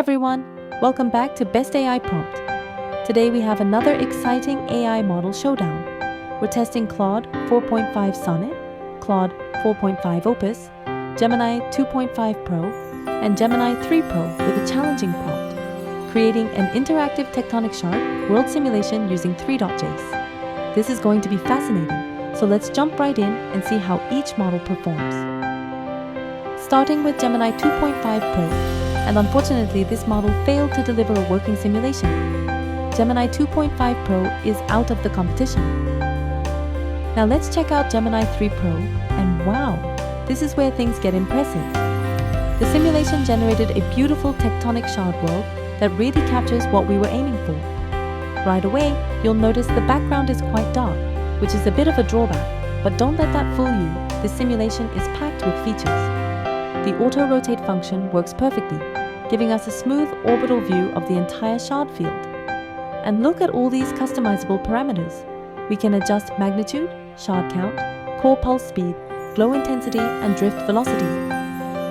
everyone, welcome back to Best AI Prompt. Today we have another exciting AI model showdown. We're testing Claude 4.5 Sonnet, Claude 4.5 Opus, Gemini 2.5 Pro, and Gemini 3 Pro with a challenging prompt, creating an interactive Tectonic Shard World simulation using Three.js. This is going to be fascinating, so let's jump right in and see how each model performs. Starting with Gemini 2.5 Pro, and unfortunately this model failed to deliver a working simulation. Gemini 2.5 Pro is out of the competition. Now let's check out Gemini 3 Pro, and wow, this is where things get impressive. The simulation generated a beautiful Tectonic Shard World that really captures what we were aiming for. Right away, you'll notice the background is quite dark, which is a bit of a drawback, but don't let that fool you. This simulation is packed with features. The auto-rotate function works perfectly, giving us a smooth orbital view of the entire shard field. And look at all these customizable parameters. We can adjust magnitude, shard count, core pulse speed, glow intensity, and drift velocity.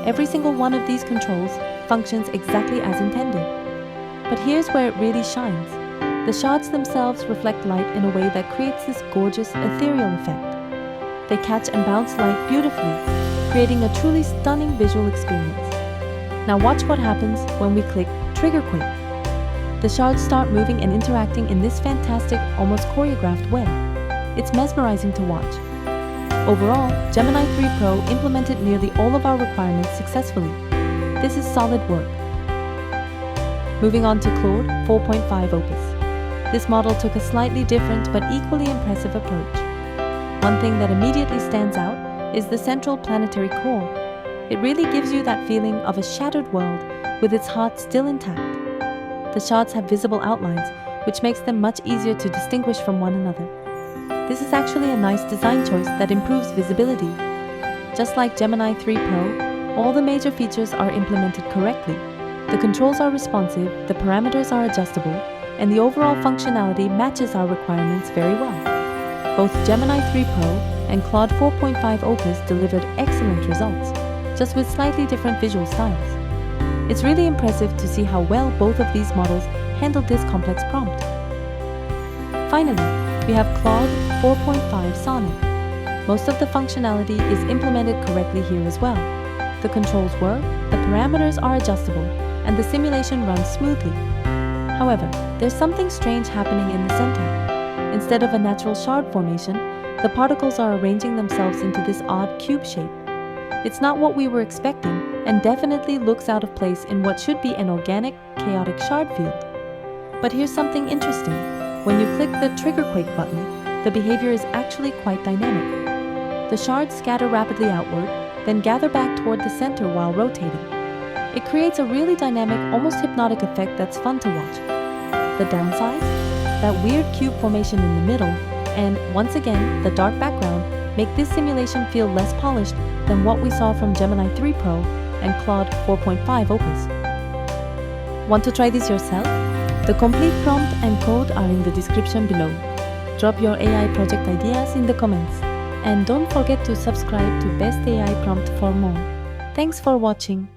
Every single one of these controls functions exactly as intended. But here's where it really shines. The shards themselves reflect light in a way that creates this gorgeous ethereal effect. They catch and bounce light beautifully, creating a truly stunning visual experience. Now watch what happens when we click Trigger Quick. The shards start moving and interacting in this fantastic, almost choreographed way. It's mesmerizing to watch. Overall, Gemini 3 Pro implemented nearly all of our requirements successfully. This is solid work. Moving on to Claude 4.5 Opus. This model took a slightly different but equally impressive approach. One thing that immediately stands out is the central planetary core. It really gives you that feeling of a shattered world with its heart still intact. The shards have visible outlines, which makes them much easier to distinguish from one another. This is actually a nice design choice that improves visibility. Just like Gemini 3 Pro, all the major features are implemented correctly. The controls are responsive, the parameters are adjustable, and the overall functionality matches our requirements very well. Both Gemini 3 Pro and Claude 4.5 Opus delivered excellent results, just with slightly different visual styles. It's really impressive to see how well both of these models handled this complex prompt. Finally, we have Claude 4.5 Sonnet. Most of the functionality is implemented correctly here as well. The controls work, the parameters are adjustable, and the simulation runs smoothly. However, there's something strange happening in the center. Instead of a natural shard formation, the particles are arranging themselves into this odd cube shape. It's not what we were expecting, and definitely looks out of place in what should be an organic, chaotic shard field. But here's something interesting. When you click the Trigger Quake button, the behavior is actually quite dynamic. The shards scatter rapidly outward, then gather back toward the center while rotating. It creates a really dynamic, almost hypnotic effect that's fun to watch. The downside? That weird cube formation in the middle, and once again, the dark background make this simulation feel less polished than what we saw from Gemini 3 Pro and Claude 4.5 Opus. Want to try this yourself? The complete prompt and code are in the description below. Drop your AI project ideas in the comments. And don't forget to subscribe to Best AI Prompt for more. Thanks for watching.